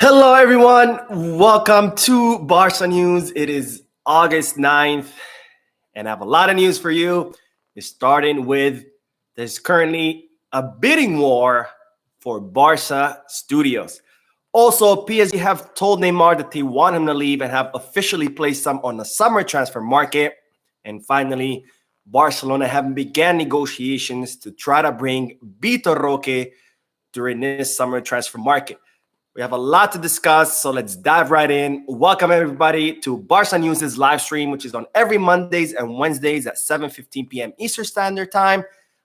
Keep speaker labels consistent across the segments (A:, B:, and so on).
A: Hello, everyone. Welcome to Barca News. It is August 9th, and I have a lot of news for you. It's starting with there's currently a bidding war for Barca Studios. Also, PSG have told Neymar that they want him to leave and have officially placed him on the summer transfer market. And finally, Barcelona have began negotiations to try to bring Vitor Roque during this summer transfer market. We have a lot to discuss, so let's dive right in. Welcome, everybody, to Barca News' live stream, which is on every Mondays and Wednesdays at 7:15 p.m. Eastern Standard Time.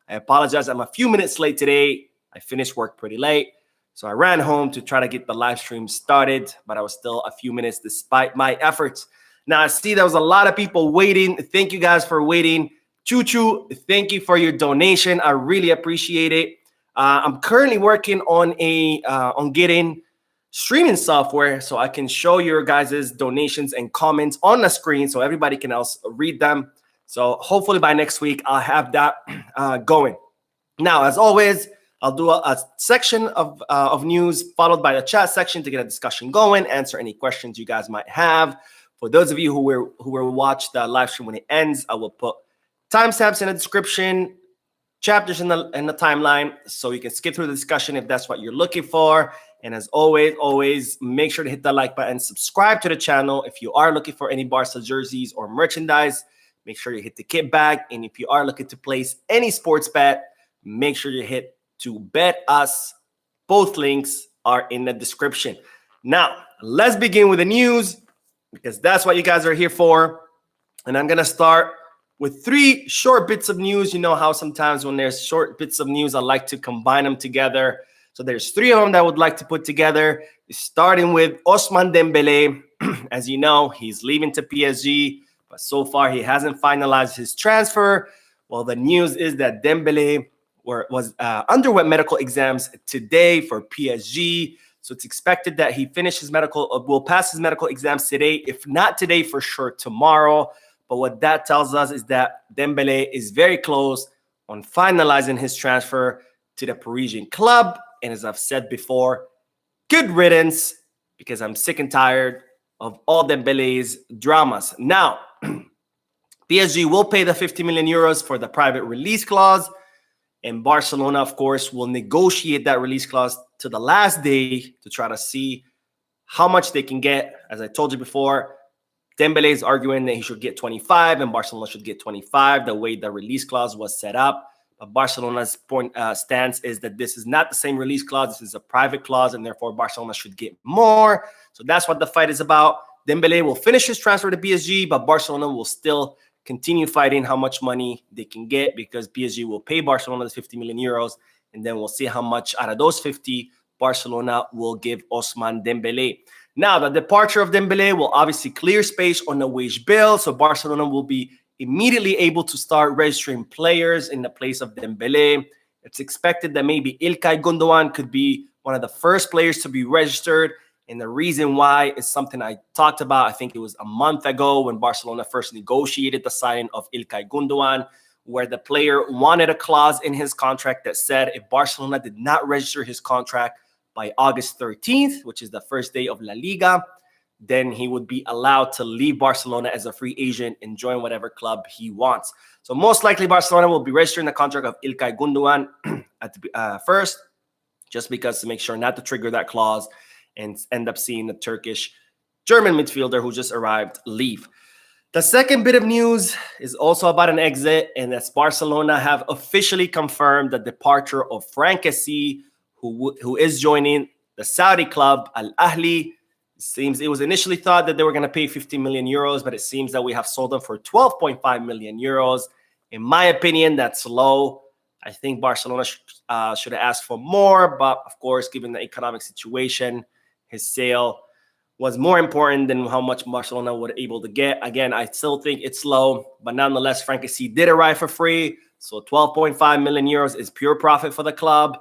A: I apologize, I'm a few minutes late today. I finished work pretty late, so I ran home to try to get the live stream started, but I was still a few minutes despite my efforts. Now, I see there was a lot of people waiting. Thank you guys for waiting. Choo-choo, thank you for your donation. I really appreciate it. I'm currently working on getting streaming software so I can show your guys' donations and comments on the screen so everybody can also read them. So hopefully by next week, I'll have that going. Now, as always, I'll do a section of news followed by the chat section to get a discussion going, answer any questions you guys might have. For those of you who will watch the live stream when it ends, I will put timestamps in the description, chapters in the timeline, so you can skip through the discussion if that's what you're looking for. And as always, make sure to hit that like button, subscribe to the channel. If you are looking for any Barca jerseys or merchandise, make sure you hit the kit bag. And if you are looking to place any sports bet, make sure you hit to bet us. Both links are in the description. Now, let's begin with the news because that's what you guys are here for. And I'm going to start with 3 short bits of news. You know how sometimes when there's short bits of news, I like to combine them together. So there's 3 of them that I would like to put together, starting with Ousmane Dembele. As you know, he's leaving to PSG, but so far he hasn't finalized his transfer. Well, the news is that Dembele underwent medical exams today for PSG. So it's expected that he will pass his medical exams today. If not today, for sure tomorrow. But what that tells us is that Dembele is very close on finalizing his transfer to the Parisian club. And as I've said before, good riddance, because I'm sick and tired of all Dembele's dramas. Now, PSG will pay the 50 million euros for the private release clause. And Barcelona, of course, will negotiate that release clause to the last day to try to see how much they can get. As I told you before, Dembele is arguing that he should get 25 and Barcelona should get 25, the way the release clause was set up. But Barcelona's stance is that this is not the same release clause. This is a private clause, and therefore Barcelona should get more. So that's what the fight is about. Dembele will finish his transfer to PSG, but Barcelona will still continue fighting how much money they can get because PSG will pay Barcelona the 50 million euros, and then we'll see how much out of those 50 Barcelona will give Ousmane Dembele. Now, the departure of Dembele will obviously clear space on the wage bill, so Barcelona will be immediately able to start registering players in the place of Dembele. It's expected that maybe İlkay Gundogan could be one of the first players to be registered. And the reason why is something I talked about, I think it was a month ago when Barcelona first negotiated the signing of İlkay Gundogan, where the player wanted a clause in his contract that said if Barcelona did not register his contract by August 13th, which is the first day of La Liga, then he would be allowed to leave Barcelona as a free agent and join whatever club he wants. So most likely Barcelona will be registering the contract of İlkay Gundogan at first, just because to make sure not to trigger that clause and end up seeing the Turkish-German midfielder who just arrived leave. The second bit of news is also about an exit, and that's Barcelona have officially confirmed the departure of Kessie, who is joining the Saudi club Al Ahly. Seems it was initially thought that they were going to pay 50 million euros, but it seems that we have sold them for 12.5 million euros. In my opinion, that's low. I think Barcelona should have asked for more, but of course, given the economic situation, his sale was more important than how much Barcelona were able to get. Again, I still think it's low, but nonetheless, Kessie did arrive for free. So 12.5 million euros is pure profit for the club.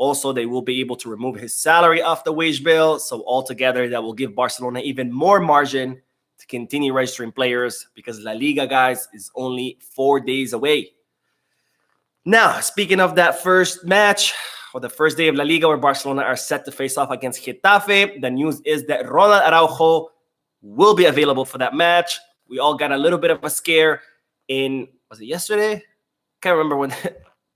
A: Also, they will be able to remove his salary off the wage bill. So altogether, that will give Barcelona even more margin to continue registering players because La Liga, guys, is only 4 days away. Now, speaking of that first match, for the first day of La Liga, where Barcelona are set to face off against Getafe. The news is that Ronald Araujo will be available for that match. We all got a little bit of a scare was it yesterday? Can't remember when.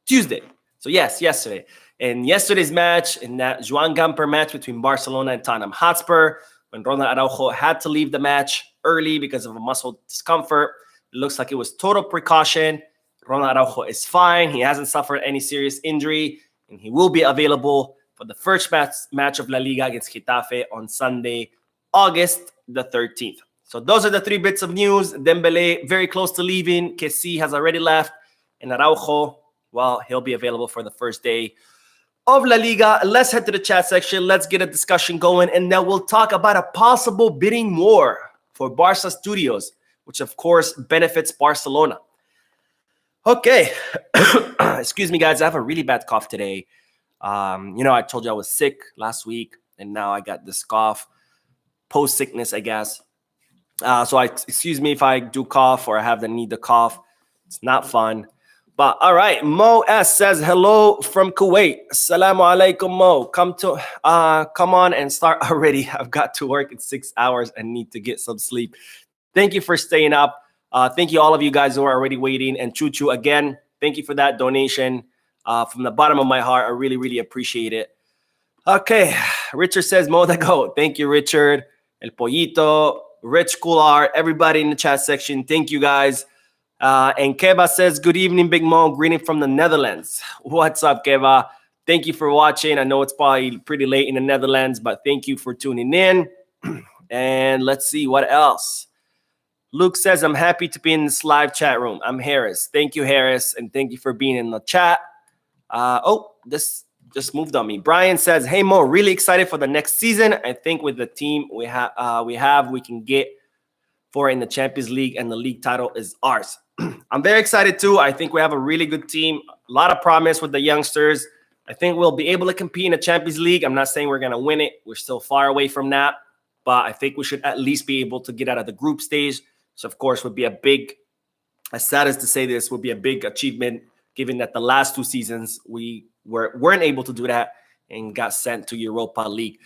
A: Tuesday. So yes, yesterday. In yesterday's match, in that Joan Gamper match between Barcelona and Tottenham Hotspur, when Ronald Araujo had to leave the match early because of a muscle discomfort, it looks like it was total precaution. Ronald Araujo is fine. He hasn't suffered any serious injury, and he will be available for the first match of La Liga against Getafe on Sunday, August the 13th. So those are the 3 bits of news. Dembele, very close to leaving. Kessie has already left. And Araujo, well, he'll be available for the first day of La Liga. Let's head to the chat section. Let's get a discussion going. And then we'll talk about a possible bidding war for Barca Studios, which of course benefits Barcelona. Okay. Excuse me, guys. I have a really bad cough today. I told you I was sick last week, and now I got this cough. Post-sickness, I guess. Excuse me if I do cough or I have the need to cough. It's not fun. But all right, Mo S says hello from Kuwait. Assalamu alaikum, Mo. Come on and start already. I've got to work in 6 hours and need to get some sleep. Thank you for staying up. Thank you all of you guys who are already waiting. And Choo again, thank you for that donation. From the bottom of my heart, I really, really appreciate it. Okay, Richard says Mo the GOAT. Thank you, Richard. El Pollito, Rich Kular, everybody in the chat section. Thank you guys. And Keva says, good evening, Big Mo. Greeting from the Netherlands. What's up, Keva? Thank you for watching. I know it's probably pretty late in the Netherlands, but thank you for tuning in. And let's see what else. Luke says, I'm happy to be in this live chat room. I'm Harris. Thank you, Harris. And thank you for being in the chat. This just moved on me. Brian says, hey, Mo, really excited for the next season. I think with the team we can get for in the Champions League, and the league title is ours. I'm very excited too. I think we have a really good team. A lot of promise with the youngsters. I think we'll be able to compete in the Champions League. I'm not saying we're going to win it. We're still far away from that. But I think we should at least be able to get out of the group stage. So, of course, would be a big, as sad as to say this, would be a big achievement, given that the last 2 seasons we weren't able to do that and got sent to Europa League.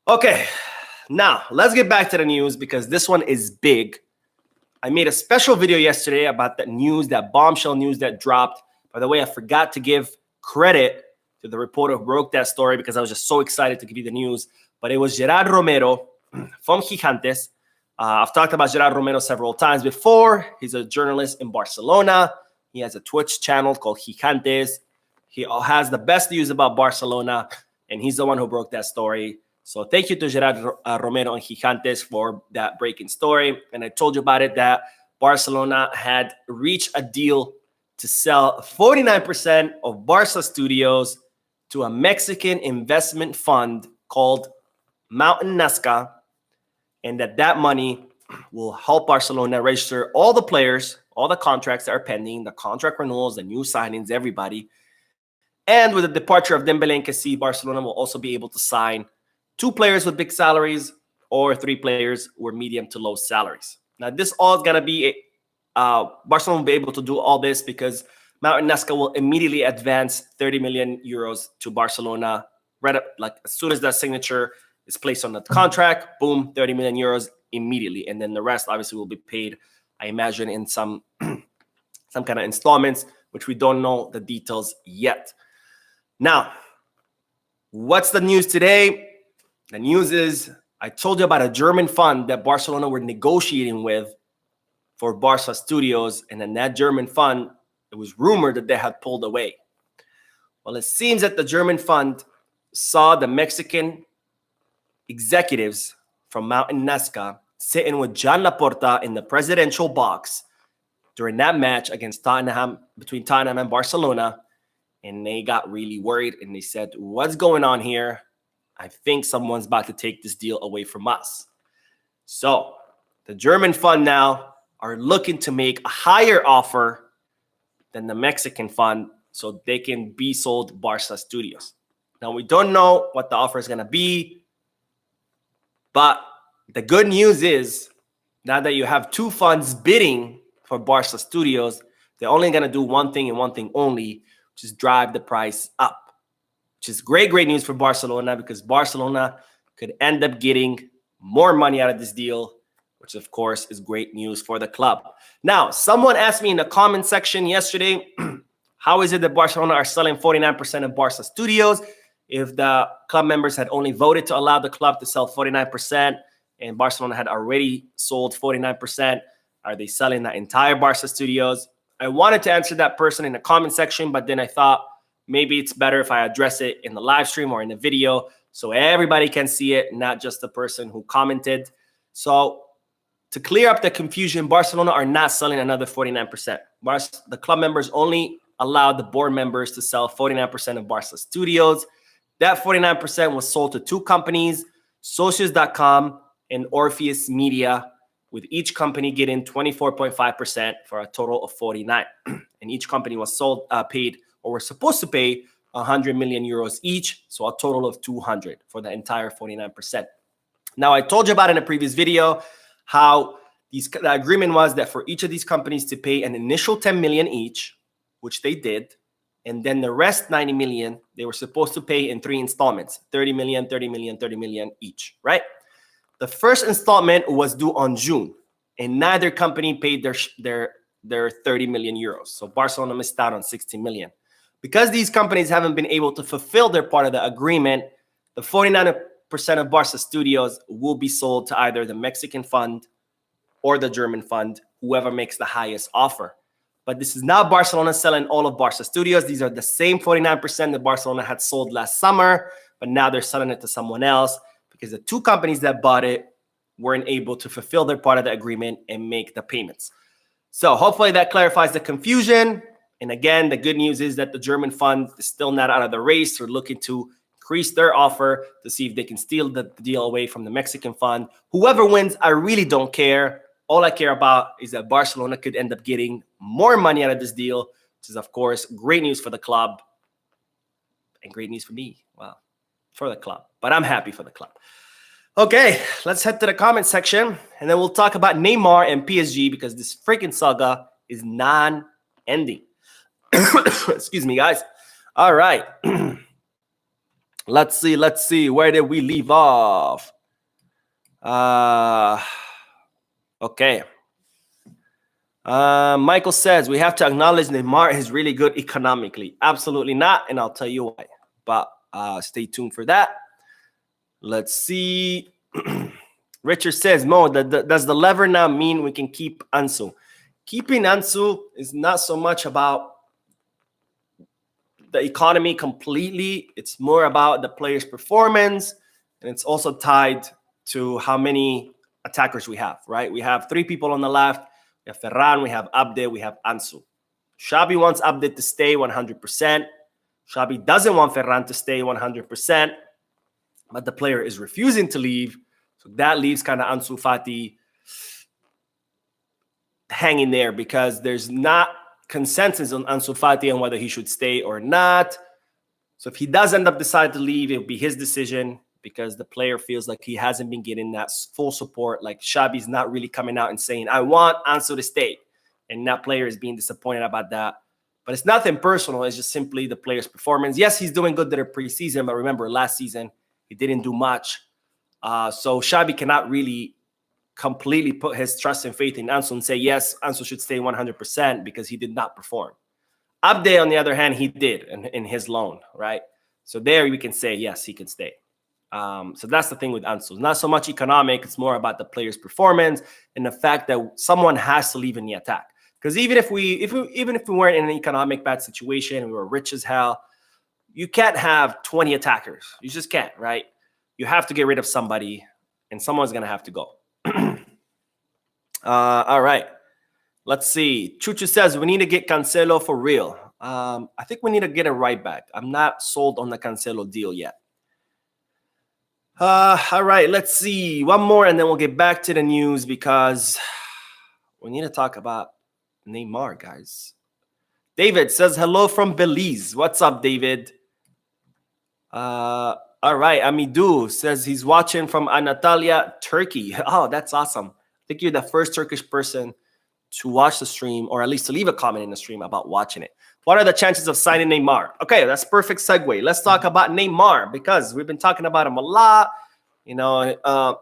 A: Okay, now let's get back to the news, because this one is big. I made a special video yesterday about that news, that bombshell news that dropped. By the way, I forgot to give credit to the reporter who broke that story, because I was just so excited to give you the news. But it was Gerard Romero from Gigantes. I've talked about Gerard Romero several times before. He's a journalist in Barcelona. He has a Twitch channel called Gigantes. He has the best news about Barcelona, and he's the one who broke that story. So thank you to Gerard Romero and Gigantes for that breaking story. And I told you about it, that Barcelona had reached a deal to sell 49% of Barca Studios to a Mexican investment fund called Mountain Nazca, and that money will help Barcelona register all the players, all the contracts that are pending, the contract renewals, the new signings, everybody. And with the departure of Dembele and Kessie, Barcelona will also be able to sign 2 players with big salaries or 3 players with medium to low salaries. Now, this all is going to be Barcelona will be able to do all this because Mountain Nazca will immediately advance 30 million euros to Barcelona right up, like as soon as that signature is placed on the contract. Boom, 30 million euros immediately, and then the rest obviously will be paid, I imagine, in some kind of installments, which we don't know the details yet. Now, what's the news today? The news is, I told you about a German fund that Barcelona were negotiating with for Barca Studios, and then that German fund, it was rumored that they had pulled away. Well, it seems that the German fund saw the Mexican executives from Mountain Nazca sitting with John Laporta in the presidential box during that match against between Tottenham and Barcelona, and they got really worried, and they said, what's going on here? I think someone's about to take this deal away from us. So the German fund now are looking to make a higher offer than the Mexican fund so they can be sold Barca Studios. Now, we don't know what the offer is going to be, but the good news is, now that you have 2 funds bidding for Barca Studios, they're only going to do one thing and one thing only, which is drive the price up. which is great news for Barcelona, because Barcelona could end up getting more money out of this deal, which of course is great news for the club. Now, someone asked me in the comment section yesterday, how is it that Barcelona are selling 49% of Barca Studios? If the club members had only voted to allow the club to sell 49% and Barcelona had already sold 49%, are they selling the entire Barca Studios? I wanted to answer that person in the comment section, but then I thought maybe it's better if I address it in the live stream or in the video so everybody can see it, not just the person who commented. So to clear up the confusion, Barcelona are not selling another 49%. The club members only allowed the board members to sell 49% of Barca Studios. That 49% was sold to two companies, Socios.com and Orpheus Media, with each company getting 24.5% for a total of 49. And each company was paid, or were supposed to pay, 100 million euros each, so a total of 200 for the entire 49%. Now, I told you about in a previous video how the agreement was that for each of these companies to pay an initial 10 million each, which they did, and then the rest 90 million, they were supposed to pay in 3 installments, 30 million, 30 million, 30 million each, right? The first installment was due on June, and neither company paid their 30 million euros. So Barcelona missed out on 60 million. Because these companies haven't been able to fulfill their part of the agreement, the 49% of Barca Studios will be sold to either the Mexican fund or the German fund, whoever makes the highest offer. But this is not Barcelona selling all of Barca Studios. These are the same 49% that Barcelona had sold last summer, but now they're selling it to someone else because the two companies that bought it weren't able to fulfill their part of the agreement and make the payments. So hopefully that clarifies the confusion. And again, the good news is that the German fund is still not out of the race. They're looking to increase their offer to see if they can steal the deal away from the Mexican fund. Whoever wins, I really don't care. All I care about is that Barcelona could end up getting more money out of this deal, which is, of course, great news for the club and great news for me. Well, for the club, but I'm happy for the club. Okay, let's head to the comment section, and then we'll talk about Neymar and PSG because this freaking saga is non-ending. Excuse me, guys. All right. Let's see. Where did we leave off? Okay. Michael says, we have to acknowledge Neymar is really good economically. Absolutely not, and I'll tell you why. But stay tuned for that. Let's see. Richard says, Mo, does the lever now mean we can keep Ansu? Keeping Ansu is not so much about the economy completely. It's more about the player's performance, and it's also tied to how many attackers we have, right? We have 3 people on the left. We have Ferran, we have Abde, we have Ansu. Xabi wants Abde to stay 100%. Xabi doesn't want Ferran to stay 100%, but the player is refusing to leave. So that leaves kind of Ansu Fati hanging there because there's not consensus on Ansu Fati on whether he should stay or not. So if he does end up deciding to leave, it'll be his decision because the player feels like he hasn't been getting that full support. Like Xabi's not really coming out and saying, I want Ansu to stay. And that player is being disappointed about that. But it's nothing personal. It's just simply the player's performance. Yes, he's doing good during preseason, but remember last season, he didn't do much. So Xabi cannot really completely put his trust and faith in Ansu and say, yes, Ansu should stay 100% because he did not perform. Abde, on the other hand, he did in his loan, right? So there we can say, yes, he can stay. So that's the thing with Ansu. It's not so much economic. It's more about the player's performance and the fact that someone has to leave in the attack. Because even if we weren't in an economic bad situation, we were rich as hell, you can't have 20 attackers. You just can't, right? You have to get rid of somebody, and someone's going to have to go. All right. Let's see. Chuchu says, we need to get Cancelo for real. I think we need to get a right back. I'm not sold on the Cancelo deal yet. All right. Let's see. One more, and then we'll get back to the news because we need to talk about Neymar, guys. David says, hello from Belize. What's up, David? All right. Amidou says he's watching from Antalya, Turkey. Oh, that's awesome. I think you're the first Turkish person to watch the stream, or at least to leave a comment in the stream about watching it. What are the chances of signing Neymar? Okay, that's perfect segue. Let's talk about Neymar, because we've been talking about him a lot. You know,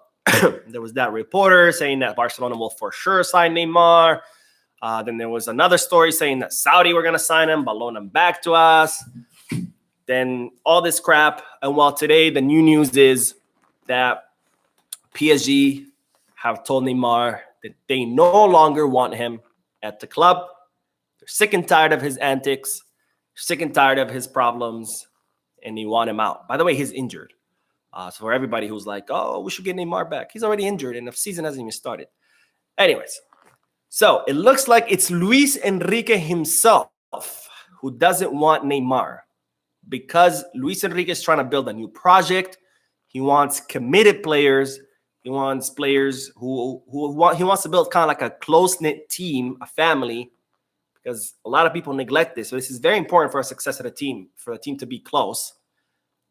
A: there was that reporter saying that Barcelona will for sure sign Neymar. Then there was another story saying that Saudi were going to sign him, but loan him back to us. Then all this crap. And while today the new news is that PSG have told Neymar that they no longer want him at the club. They're sick and tired of his antics, sick and tired of his problems, and they want him out. By the way, he's injured. So for everybody who's like, oh, we should get Neymar back, he's already injured and the season hasn't even started. Anyways, so it looks like it's Luis Enrique himself who doesn't want Neymar, because Luis Enrique is trying to build a new project. He wants committed players. He wants players he wants to build kind of like a close-knit team, a family, because a lot of people neglect this. So this is very important for a success of the team, for the team to be close.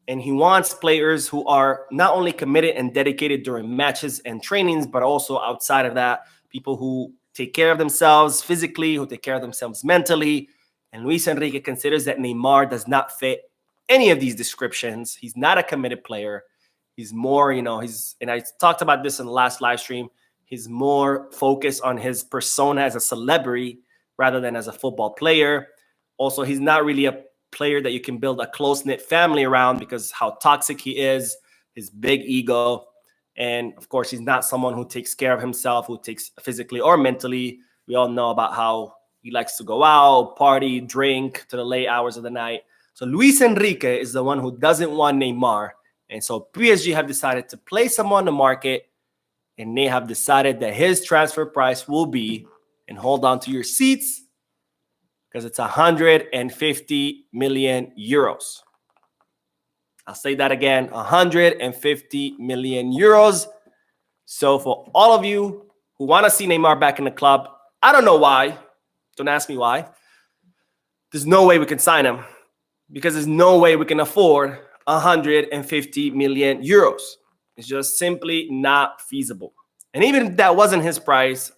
A: And he wants players who are not only committed and dedicated during matches and trainings, but also outside of that, people who take care of themselves physically, who take care of themselves mentally. And Luis Enrique considers that Neymar does not fit any of these descriptions. He's not a committed player. He's more, and I talked about this in the last live stream, he's more focused on his persona as a celebrity rather than as a football player. Also, he's not really a player that you can build a close-knit family around because how toxic he is, his big ego. And of course, he's not someone who takes care of himself, who takes physically or mentally. We all know about how he likes to go out, party, drink to the late hours of the night. So Luis Enrique is the one who doesn't want Neymar. And so PSG have decided to place him on the market, and they have decided that his transfer price will be, and hold on to your seats, because it's 150 million euros. I'll say that again, 150 million euros. So for all of you who want to see Neymar back in the club, I don't know why. Don't ask me why. There's no way we can sign him, because there's no way we can afford 150 million euros. It's just simply not feasible. And even if that wasn't his price,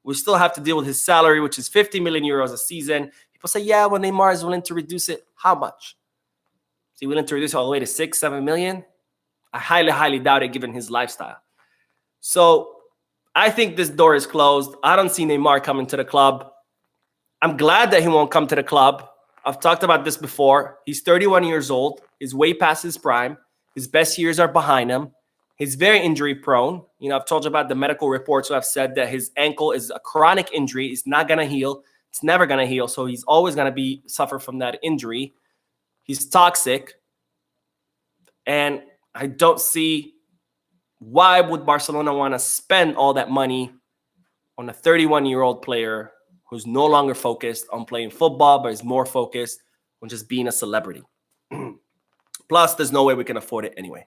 A: we still have to deal with his salary, which is 50 million euros a season. People say, yeah, well, Neymar is willing to reduce it. How much? Is he willing to reduce it all the way to 6, 7 million? I highly, highly doubt it given his lifestyle. So I think this door is closed. I don't see Neymar coming to the club. I'm glad that he won't come to the club. I've talked about this before. He's 31 years old. He's way past his prime. His best years are behind him. He's very injury prone. I've told you about the medical reports who have said that his ankle is a chronic injury. It's not going to heal. It's never going to heal. So he's always going to suffer from that injury. He's toxic. And I don't see why would Barcelona want to spend all that money on a 31-year-old player who's no longer focused on playing football, but is more focused on just being a celebrity. Plus, there's no way we can afford it anyway.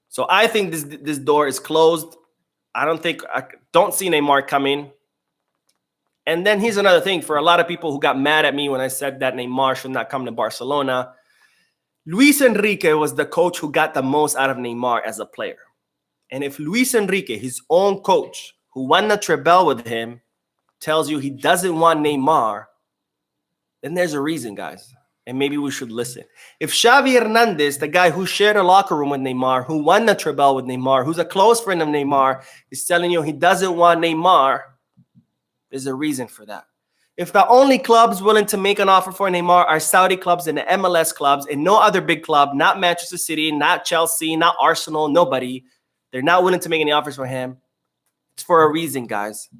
A: So I think this door is closed. I don't see Neymar coming. And then here's another thing for a lot of people who got mad at me when I said that Neymar should not come to Barcelona. Luis Enrique was the coach who got the most out of Neymar as a player. And if Luis Enrique, his own coach, who won the treble with him, tells you he doesn't want Neymar, then there's a reason, guys. And maybe we should listen. If Xavi Hernandez, the guy who shared a locker room with Neymar, who won the treble with Neymar, who's a close friend of Neymar, is telling you he doesn't want Neymar, there's a reason for that. If the only clubs willing to make an offer for Neymar are Saudi clubs and the MLS clubs and no other big club, not Manchester City, not Chelsea, not Arsenal, nobody, they're not willing to make any offers for him, it's for a reason, guys.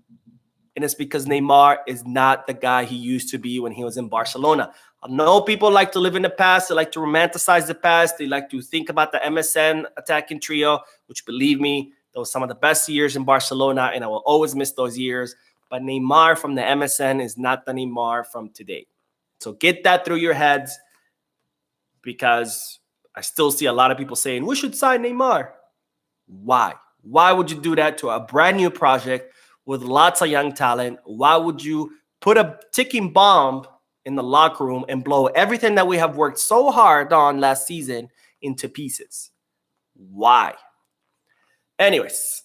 A: And it's because Neymar is not the guy he used to be when he was in Barcelona. I know people like to live in the past. They like to romanticize the past. They like to think about the MSN attacking trio, which, believe me, those some of the best years in Barcelona, and I will always miss those years. But Neymar from the MSN is not the Neymar from today. So get that through your heads, because I still see a lot of people saying, we should sign Neymar. Why? Why would you do that to a brand new project with lots of young talent? Why would you put a ticking bomb in the locker room and blow everything that we have worked so hard on last season into pieces? Why? Anyways,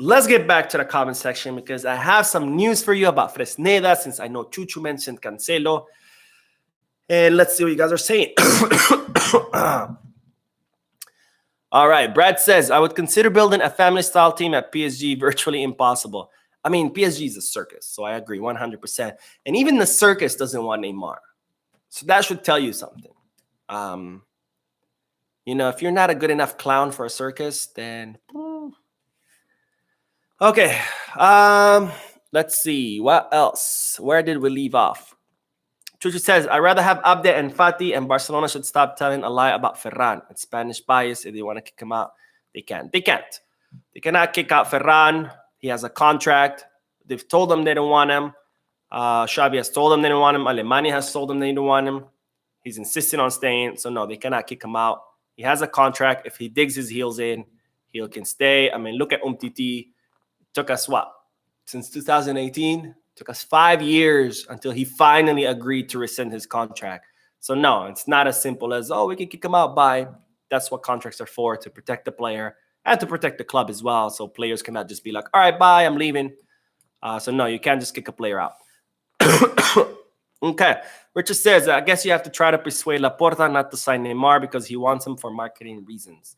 A: let's get back to the comment section because I have some news for you about Fresneda since I know Chuchu mentioned Cancelo. And let's see what you guys are saying. All right. Brad says, I would consider building a family-style team at PSG. Virtually impossible. I mean, PSG is a circus, so I agree 100%. And even the circus doesn't want Neymar. So that should tell you something. If you're not a good enough clown for a circus, then... Okay. Let's see. What else? Where did we leave off? Chuchu says, I'd rather have Abde and Fati, and Barcelona should stop telling a lie about Ferran. It's Spanish bias. If they want to kick him out, they can. They can't. They cannot kick out Ferran. He has a contract. They've told him they don't want him. Xavi has told them they don't want him. Alemania has told them they don't want him. He's insisting on staying. So, no, they cannot kick him out. He has a contract. If he digs his heels in, he can stay. I mean, look at Umtiti. Took us what? Since 2018? Took us 5 years until he finally agreed to rescind his contract. So, no, it's not as simple as, we can kick him out. Bye. That's what contracts are for, to protect the player and to protect the club as well. So players cannot just be like, all right, bye, I'm leaving. So, no, you can't just kick a player out. Okay. Richard says, I guess you have to try to persuade Laporta not to sign Neymar because he wants him for marketing reasons.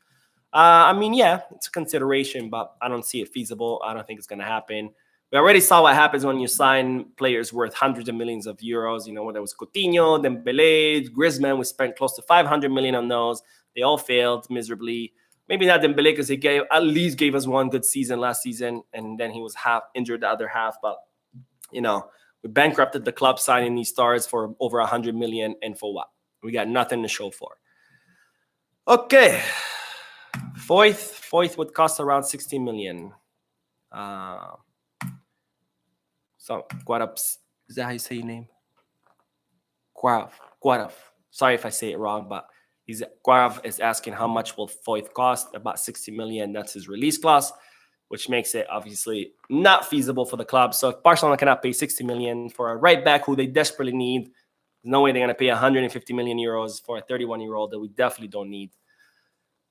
A: Yeah, it's a consideration, but I don't see it feasible. I don't think it's going to happen. We already saw what happens when you sign players worth hundreds of millions of euros. Whether it was Coutinho, Dembele, Griezmann, we spent close to 500 million on those. They all failed miserably. Maybe not Dembele because he at least gave us one good season last season, and then he was half injured the other half. But, we bankrupted the club signing these stars for over 100 million, and for what? We got nothing to show for. Okay. Foyth would cost around 60 million. So, Guaraf, is that how you say your name? Guaraf. Sorry if I say it wrong, but Guaraf is asking how much will Foyth cost? About 60 million. That's his release clause, which makes it obviously not feasible for the club. So if Barcelona cannot pay 60 million for a right back who they desperately need, there's no way they're going to pay 150 million euros for a 31-year-old that we definitely don't need.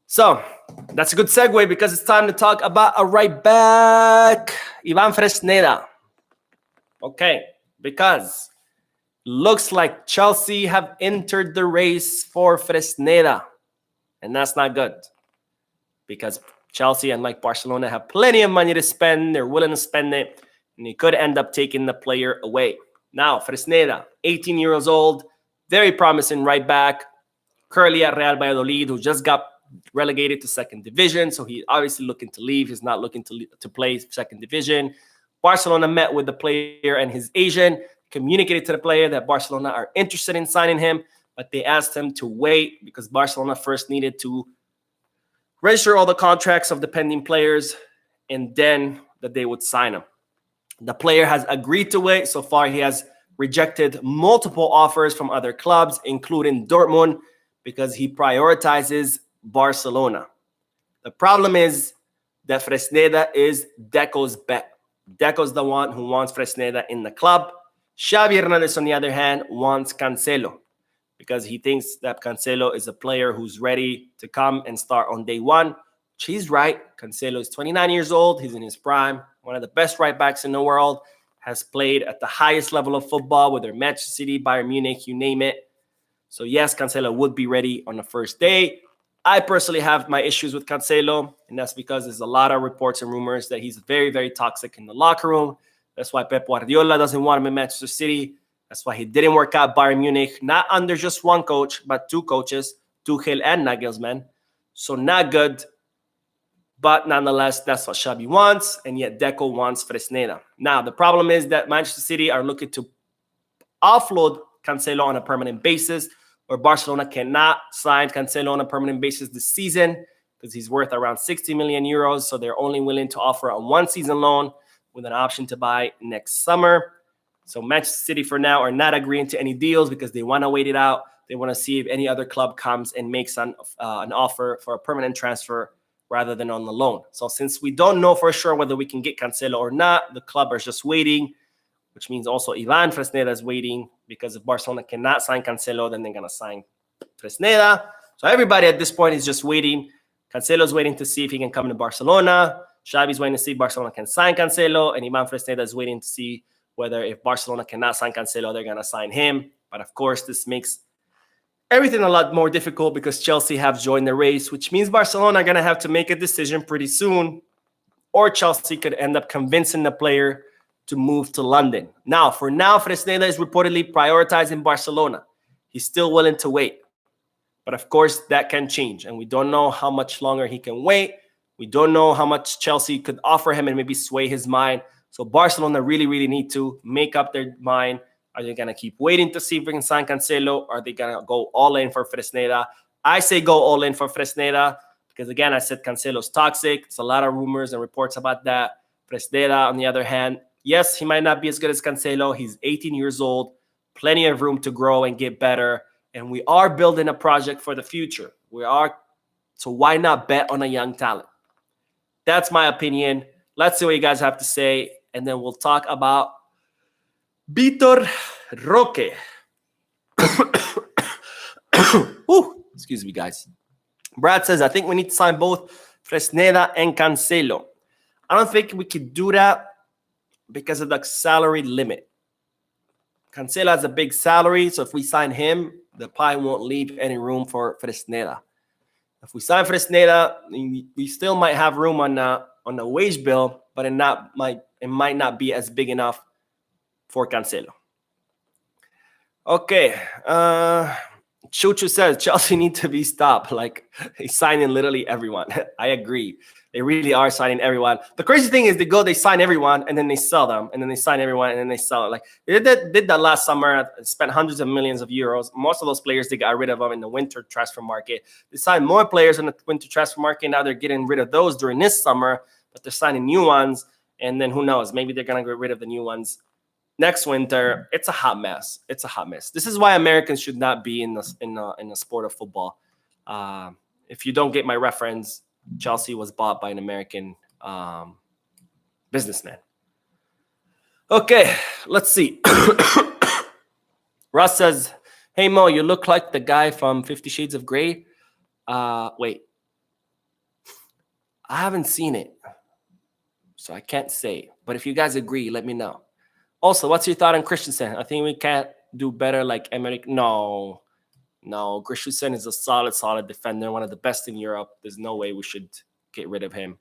A: So that's a good segue because it's time to talk about a right back, Ivan Fresneda. Okay, because looks like Chelsea have entered the race for Fresneda, and that's not good because Chelsea, unlike Barcelona, have plenty of money to spend. They're willing to spend it, and they could end up taking the player away. Now, Fresneda, 18 years old, very promising right back, currently at Real Valladolid, who just got relegated to second division, so he's obviously looking to leave. He's not looking to play second division. Barcelona met with the player and his agent, communicated to the player that Barcelona are interested in signing him, but they asked him to wait because Barcelona first needed to register all the contracts of the pending players, and then that they would sign him. The player has agreed to wait. So far, he has rejected multiple offers from other clubs, including Dortmund, because he prioritizes Barcelona. The problem is that Fresneda is Deco's bet. Deco's the one who wants Fresneda in the club. Xavi Hernandez, on the other hand, wants Cancelo because he thinks that Cancelo is a player who's ready to come and start on day one. He's right. Cancelo is 29 years old. He's in his prime. One of the best right backs in the world. Has played at the highest level of football, whether Manchester City, Bayern Munich, you name it. So yes, Cancelo would be ready on the first day. I personally have my issues with Cancelo, and that's because there's a lot of reports and rumors that he's very, very toxic in the locker room. That's why Pep Guardiola doesn't want him in Manchester City. That's why he didn't work out Bayern Munich, not under just one coach, but two coaches, Tuchel and Nagelsmann. So not good. But nonetheless, that's what Xavi wants, and yet Deco wants Fresneda. Now, the problem is that Manchester City are looking to offload Cancelo on a permanent basis, where Barcelona cannot sign Cancelo on a permanent basis this season because he's worth around 60 million euros. So they're only willing to offer a one-season loan with an option to buy next summer. So Manchester City for now are not agreeing to any deals because they want to wait it out. They want to see if any other club comes and makes an offer for a permanent transfer rather than on the loan. So since we don't know for sure whether we can get Cancelo or not, the club are just waiting, which means also Ivan Fresneda is waiting because if Barcelona cannot sign Cancelo, then they're going to sign Fresneda. So everybody at this point is just waiting. Cancelo's waiting to see if he can come to Barcelona. Xavi's waiting to see if Barcelona can sign Cancelo, and Ivan Fresneda is waiting to see whether if Barcelona cannot sign Cancelo, they're going to sign him. But of course, this makes everything a lot more difficult because Chelsea have joined the race, which means Barcelona are going to have to make a decision pretty soon, or Chelsea could end up convincing the player to move to London. Now, for now, Fresneda is reportedly prioritizing Barcelona. He's still willing to wait. But of course, that can change. And we don't know how much longer he can wait. We don't know how much Chelsea could offer him and maybe sway his mind. So Barcelona really, really need to make up their mind. Are they going to keep waiting to see if we can sign Cancelo? Or are they going to go all in for Fresneda? I say go all in for Fresneda because, again, I said Cancelo's toxic. It's a lot of rumors and reports about that. Fresneda, on the other hand, yes, he might not be as good as Cancelo. He's 18 years old. Plenty of room to grow and get better. And we are building a project for the future. So why not bet on a young talent? That's my opinion. Let's see what you guys have to say. And then we'll talk about Vitor Roque. Excuse me, guys. Brad says, I think we need to sign both Fresneda and Cancelo. I don't think we could do that because of the salary limit. Cancelo has a big salary, so if we sign him, the pie won't leave any room for Fresneda. If we sign Fresneda, we still might have room on the wage bill, but it might not be as big enough for Cancelo. Okay. Chuchu says Chelsea need to be stopped. Like, he's signing literally everyone. I agree. They really are signing everyone. The crazy thing is they sign everyone and then they sell them, and then they sign everyone and then they sell it. Like they did that last summer, spent hundreds of millions of euros. Most of those players, they got rid of them in the winter transfer market. They signed more players in the winter transfer market. Now they're getting rid of those during this summer, but they're signing new ones. And then who knows? Maybe they're going to get rid of the new ones next winter. It's a hot mess. It's a hot mess. This is why Americans should not be in the sport of football. If you don't get my reference, Chelsea was bought by an American businessman. Okay, let's see. Russ says, hey, Mo, you look like the guy from 50 Shades of Grey. Wait. I haven't seen it, so I can't say. But if you guys agree, let me know. Also, what's your thought on Christensen? I think we can't do better like Emerick. No, Christensen is a solid defender, one of the best in Europe. There's no way we should get rid of him.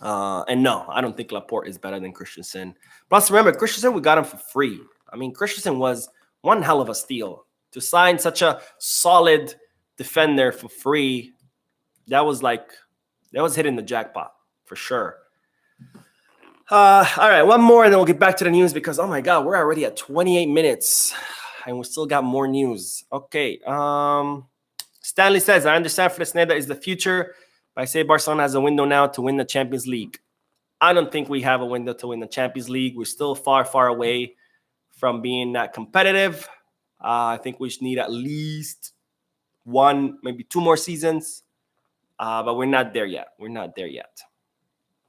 A: And no, I don't think Laporte is better than Christensen. Plus, remember, Christensen, we got him for free. I mean, Christensen was one hell of a steal. To sign such a solid defender for free, that was hitting the jackpot for sure. All right, one more, and then we'll get back to the news because, oh my God, we're already at 28 minutes. And we still got more news. Okay. Stanley says, I understand Fresneda is the future, but I say Barcelona has a window now to win the Champions League. I don't think we have a window to win the Champions League. We're still far away from being that competitive. I think we need at least one, maybe two more seasons. But we're not there yet.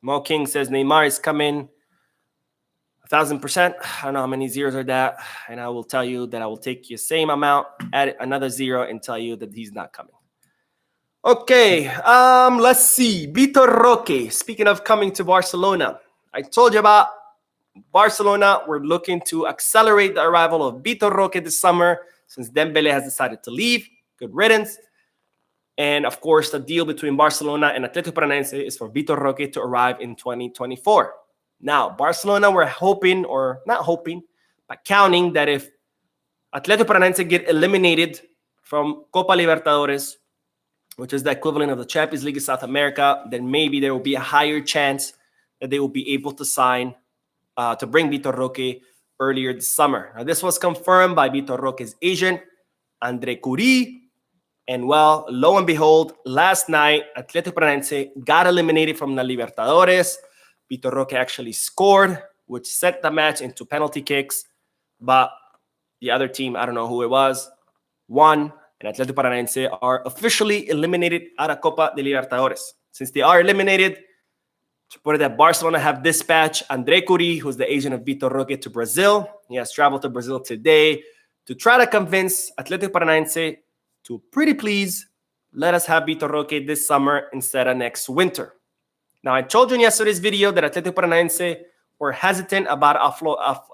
A: Mo King says Neymar is coming. 1,000%. I don't know how many zeros are that. And I will tell you that I will take your same amount, add another zero, and tell you that he's not coming. Okay. Let's see. Vitor Roque. Speaking of coming to Barcelona, I told you about Barcelona. We're looking to accelerate the arrival of Vitor Roque this summer since Dembele has decided to leave. Good riddance. And of course, the deal between Barcelona and Atletico Paranaense is for Vitor Roque to arrive in 2024. Now, Barcelona were hoping, or not hoping, but counting that if Atletico Paranaense get eliminated from Copa Libertadores, which is the equivalent of the Champions League of South America, then maybe there will be a higher chance that they will be able to sign, to bring Vitor Roque earlier this summer. Now, this was confirmed by Vitor Roque's agent, Andre Curie. And well, lo and behold, last night, Atletico Paranaense got eliminated from the Libertadores. Vitor Roque actually scored, which set the match into penalty kicks. But the other team, I don't know who it was, won. And Atletico Paranaense are officially eliminated out of Copa de Libertadores. Since they are eliminated, to put it that Barcelona have dispatched Andre Curie, who's the agent of Vitor Roque, to Brazil. He has traveled to Brazil today to try to convince Atletico Paranaense to pretty please let us have Vitor Roque this summer instead of next winter. Now, I told you in yesterday's video that Atletico Paranaense were hesitant about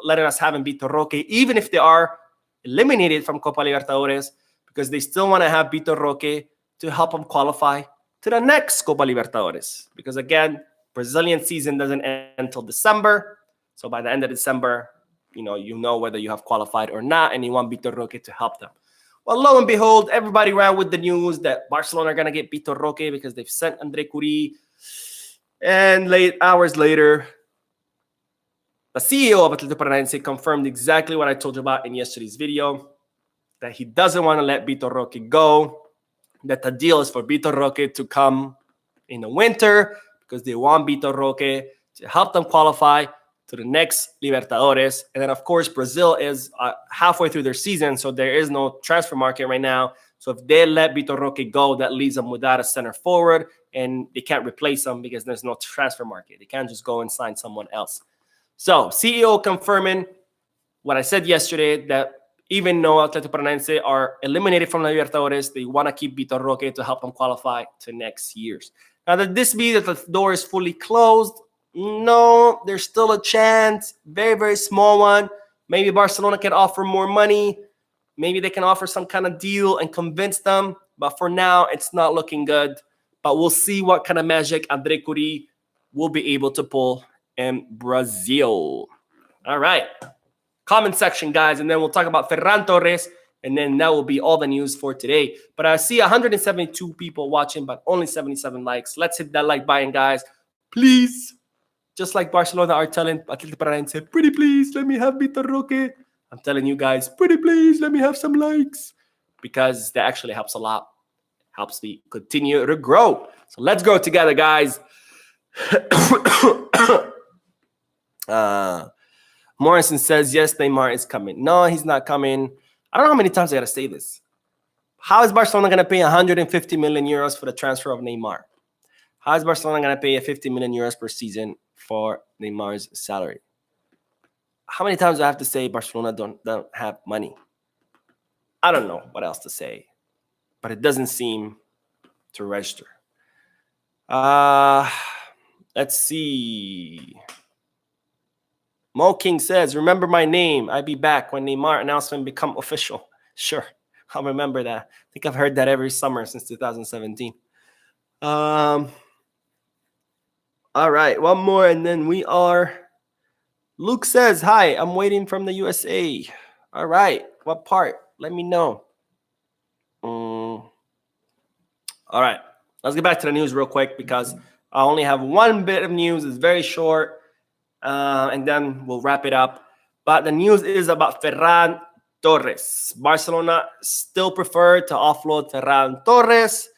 A: letting us have Vitor Roque, even if they are eliminated from Copa Libertadores, because they still want to have Vitor Roque to help them qualify to the next Copa Libertadores. Because again, Brazilian season doesn't end until December. So by the end of December, you know whether you have qualified or not, and you want Vitor Roque to help them. Well, lo and behold, everybody ran with the news that Barcelona are going to get Vitor Roque because they've sent Andre Curie. And hours later, the CEO of Atletico Paranaense confirmed exactly what I told you about in yesterday's video, that he doesn't want to let Vitor Roque go, that the deal is for Vitor Roque to come in the winter because they want Vitor Roque to help them qualify to the next Libertadores. And then, of course, Brazil is halfway through their season, so there is no transfer market right now. So if they let Vitor Roque go, that leaves them without a center forward, and they can't replace him because there's no transfer market. They can't just go and sign someone else. So CEO confirming what I said yesterday, that even though Atletico Paranaense are eliminated from the Libertadores, they want to keep Vitor Roque to help them qualify to next year's. Now, does this mean that the door is fully closed? No, there's still a chance, very, very small one. Maybe Barcelona can offer more money. Maybe they can offer some kind of deal and convince them. But for now, it's not looking good. But we'll see what kind of magic Andre Curie will be able to pull in Brazil. All right. Comment section, guys. And then we'll talk about Ferran Torres. And then that will be all the news for today. But I see 172 people watching, but only 77 likes. Let's hit that like button, guys. Please. Just like Barcelona are telling Atletico Paranaense, pretty please, let me have Vitor Roque. I'm telling you guys, pretty please, let me have some likes. Because that actually helps a lot. Helps me continue to grow. So let's grow together, guys. Morrison says, yes, Neymar is coming. No, he's not coming. I don't know how many times I got to say this. How is Barcelona going to pay 150 million euros for the transfer of Neymar? How is Barcelona going to pay 50 million euros per season for Neymar's salary? How many times do I have to say Barcelona don't have money? I don't know what else to say, but it doesn't seem to register. Let's see. Mo King says, remember my name. I'll be back when Neymar announcement become official. Sure, I'll remember that. I think I've heard that every summer since 2017. All right, one more, and then we are. Luke says, hi, I'm waiting from the USA. All right, what part? Let me know. All right, let's get back to the news real quick because I only have one bit of news. It's very short, and then we'll wrap it up. But the news is about Ferran Torres. Barcelona still prefer to offload Ferran Torres,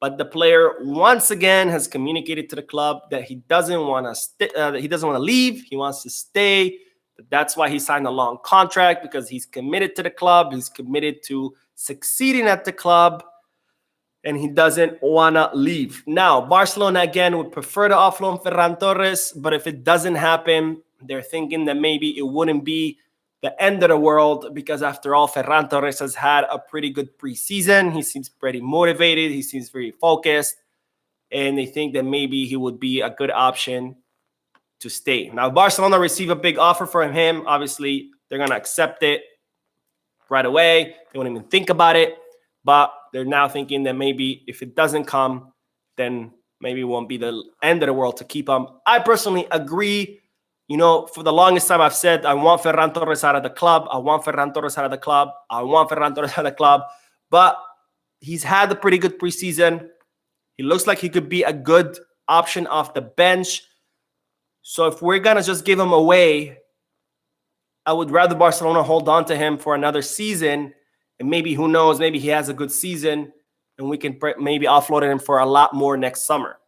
A: but the player once again has communicated to the club that he doesn't want to leave. He wants to stay. That's why he signed a long contract, because he's committed to the club. He's committed to succeeding at the club, and he doesn't want to leave. Now, Barcelona again would prefer to offload Ferran Torres, but if it doesn't happen, they're thinking that maybe it wouldn't be the end of the world, because after all, Ferran Torres has had a pretty good preseason. He seems pretty motivated. He seems very focused. And they think that maybe he would be a good option to stay. Now, Barcelona receive a big offer from him. Obviously, they're going to accept it right away. They won't even think about it. But they're now thinking that maybe if it doesn't come, then maybe it won't be the end of the world to keep him. I personally agree. You know, for the longest time, I've said, I want Ferran Torres out of the club. I want Ferran Torres out of the club. I want Ferran Torres out of the club. But he's had a pretty good preseason. He looks like he could be a good option off the bench. So if we're going to just give him away, I would rather Barcelona hold on to him for another season. And maybe, who knows, maybe he has a good season and we can maybe offload him for a lot more next summer.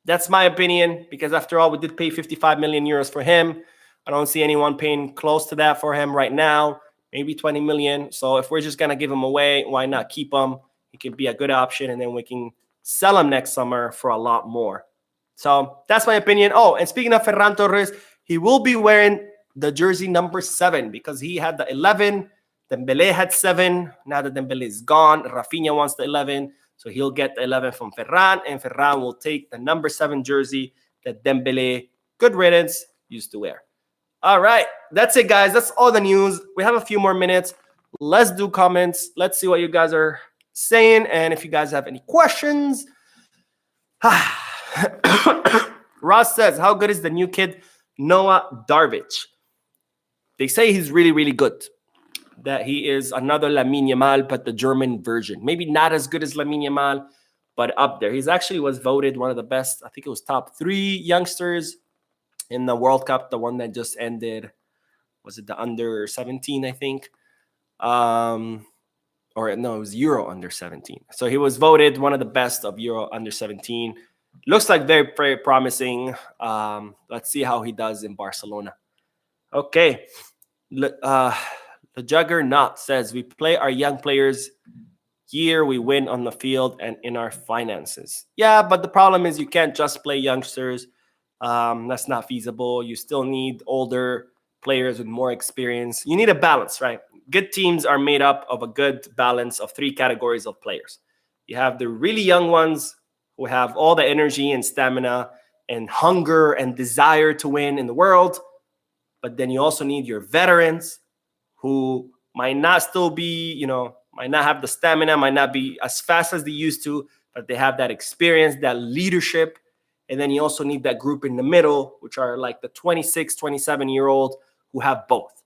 A: That's my opinion, because after all, we did pay 55 million euros for him. I don't see anyone paying close to that for him right now, maybe 20 million. So if we're just going to give him away, why not keep him? He could be a good option, and then we can sell him next summer for a lot more. So that's my opinion. Oh, and speaking of Ferran Torres, he will be wearing the jersey number 7, because he had the 11. Dembele had 7. Now that Dembele is gone, Rafinha wants the 11. So he'll get the 11 from Ferran, and Ferran will take the number 7 jersey that Dembele, good riddance, used to wear. All right, that's it, guys. That's all the news. We have a few more minutes. Let's do comments. Let's see what you guys are saying, and if you guys have any questions. Ross says, how good is the new kid, Noah Darvic? They say he's really, really good. That he is another Lamine Yamal, but the German version. Maybe not as good as Lamine Yamal, but up there. He's actually was voted one of the best. I think it was top 3 youngsters in the World Cup, the one that just ended. Was it the under 17, I think? Or no, it was Euro under 17. So he was voted one of the best of Euro under 17. Looks like very, very promising. Let's see how he does in Barcelona. Okay. The Juggernaut says, we play our young players year, we win on the field and in our finances. Yeah, but the problem is you can't just play youngsters. That's not feasible. You still need older players with more experience. You need a balance, right? Good teams are made up of a good balance of 3 categories of players. You have the really young ones who have all the energy and stamina and hunger and desire to win in the world. But then you also need your veterans who might not still be, might not have the stamina, might not be as fast as they used to, but they have that experience, that leadership. And then you also need that group in the middle, which are like the 26, 27-year-old who have both,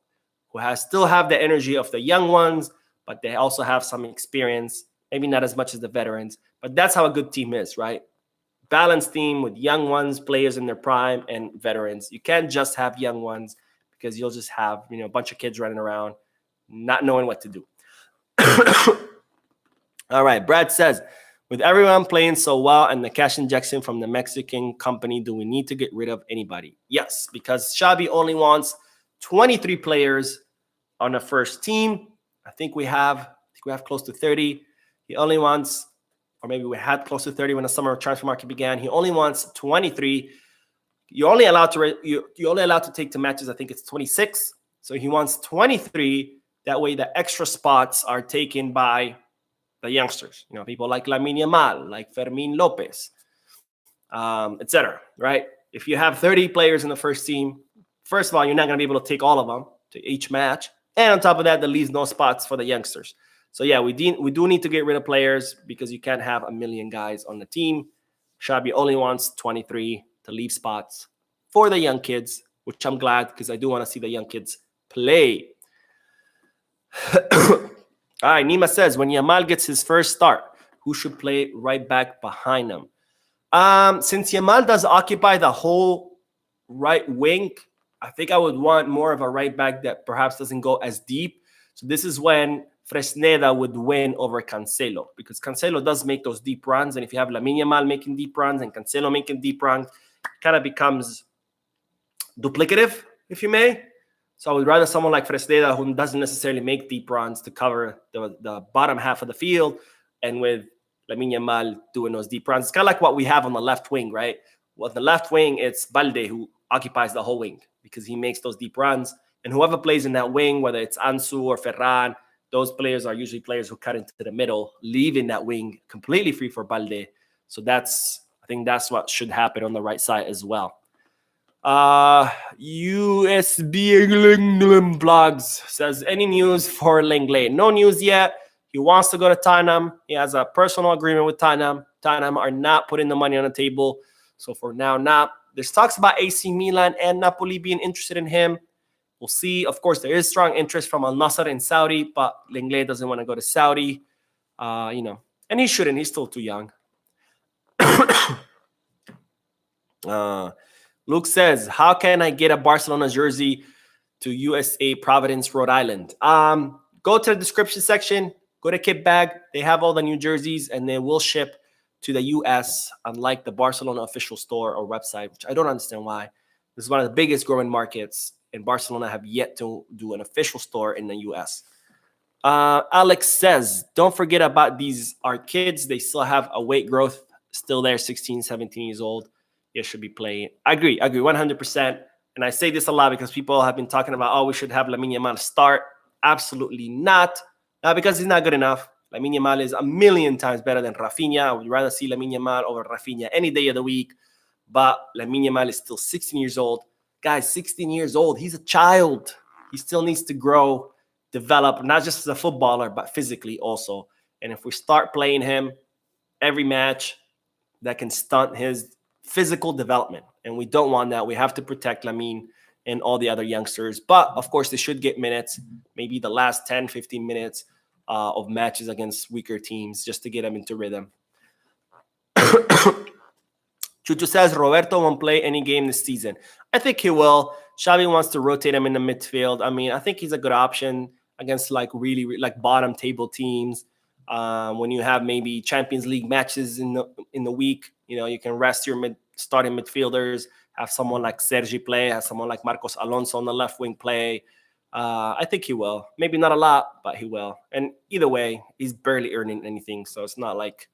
A: who still have the energy of the young ones, but they also have some experience, maybe not as much as the veterans. But that's how a good team is, right? Balanced team with young ones, players in their prime, and veterans. You can't just have young ones because you'll just have, a bunch of kids running around not knowing what to do. All right, Brad says, with everyone playing so well and the cash injection from the Mexican company, do we need to get rid of anybody? Yes, because Xabi only wants 23 players on the first team. I think we have close to 30. He only wants, or maybe we had close to 30 when the summer transfer market began. He only wants 23. You're only allowed to take to matches. I think it's 26. So he wants 23. That way, the extra spots are taken by the youngsters. People like Lamine Yamal, like Fermin Lopez, etc. Right? If you have 30 players in the first team, first of all, you're not going to be able to take all of them to each match, and on top of that, there leaves no spots for the youngsters. So yeah, we do need to get rid of players because you can't have a million guys on the team. Xabi only wants 23 to leave spots for the young kids, which I'm glad because I do want to see the young kids play. All right, Nima says, when Yamal gets his first start, who should play right back behind him? Since Yamal does occupy the whole right wing, I think I would want more of a right back that perhaps doesn't go as deep. So this is when Fresneda would win over Cancelo, because Cancelo does make those deep runs. And if you have Lamine Yamal making deep runs and Cancelo making deep runs, it kind of becomes duplicative, if you may. So I would rather someone like Fresneda, who doesn't necessarily make deep runs to cover the bottom half of the field, and with Lamine Yamal doing those deep runs. It's kind of like what we have on the left wing, right? Well, the left wing, it's Balde who occupies the whole wing because he makes those deep runs. And whoever plays in that wing, whether it's Ansu or Ferran, those players are usually players who cut into the middle, leaving that wing completely free for Balde. So I think that's what should happen on the right side as well. USB England blogs says, any news for Lenglet? No news yet. He wants to go to Tottenham. He has a personal agreement with Tottenham. Tottenham are not putting the money on the table. So for now, not. There's talks about AC Milan and Napoli being interested in him. We'll see. Of course, there is strong interest from Al Nassr in Saudi, but Lenglet doesn't want to go to Saudi. And he shouldn't. He's still too young. Luke says, how can I get a Barcelona jersey to USA Providence, Rhode Island? Go to the description section, go to Kit Bag. They have all the new jerseys, and they will ship to the US, unlike the Barcelona official store or website, which I don't understand why. This is one of the biggest growing markets, and Barcelona have yet to do an official store in the US. Alex says, don't forget about these, our kids. They still have a weight growth still there, 16, 17 years old. They should be playing. I agree 100%. And I say this a lot because people have been talking about, we should have Lamine Yamal start. Absolutely not. Not because he's not good enough. Lamine Yamal is a million times better than Rafinha. I would rather see Lamine Yamal over Rafinha any day of the week. But Lamine Yamal is still 16 years old. Guys, 16 years old. He's a child. He still needs to grow, develop, not just as a footballer, but physically also. And if we start playing him every match, that can stunt his physical development. And we don't want that. We have to protect Lamine and all the other youngsters. But, of course, they should get minutes, maybe the last 10, 15 minutes of matches against weaker teams just to get them into rhythm. Chucho says Roberto won't play any game this season. I think he will. Xavi wants to rotate him in the midfield. I mean, I think he's a good option against like really like bottom table teams. When you have maybe Champions League matches in the week, you can rest your starting midfielders. Have someone like Sergi play. Have someone like Marcos Alonso on the left wing play. I think he will. Maybe not a lot, but he will. And either way, he's barely earning anything, so it's not like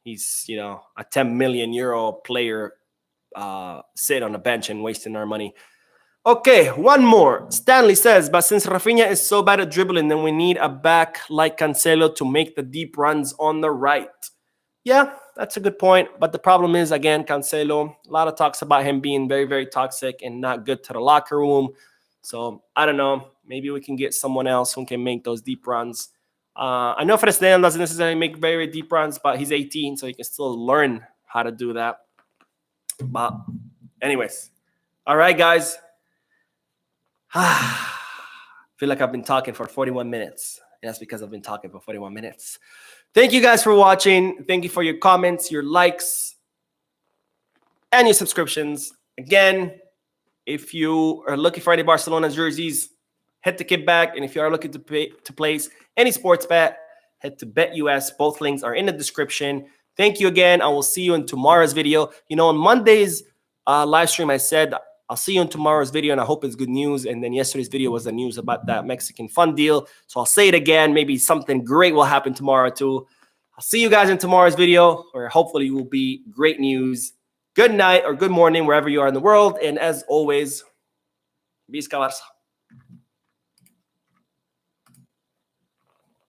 A: he's, a 10 million euro player sit on the bench and wasting our money. Okay, one more. Stanley says, but since Rafinha is so bad at dribbling, then we need a back like Cancelo to make the deep runs on the right. Yeah, that's a good point. But the problem is, again, Cancelo, a lot of talks about him being very, very toxic and not good to the locker room. So I don't know. Maybe we can get someone else who can make those deep runs. I know Fresneda doesn't necessarily make very deep runs, but he's 18, so he can still learn how to do that. But anyways, all right, guys. I feel like I've been talking for 41 minutes. And that's because I've been talking for 41 minutes. Thank you guys for watching. Thank you for your comments, your likes, and your subscriptions. Again, if you are looking for any Barcelona jerseys, head to Kickback. And if you are looking to place any sports bet, head to BetUS. Both links are in the description. Thank you again. I will see you in tomorrow's video. On Monday's live stream, I said, I'll see you in tomorrow's video, and I hope it's good news. And then yesterday's video was the news about that Mexican fund deal. So I'll say it again. Maybe something great will happen tomorrow too. I'll see you guys in tomorrow's video, where hopefully will be great news. Good night or good morning, wherever you are in the world. And as always, Visca Barça.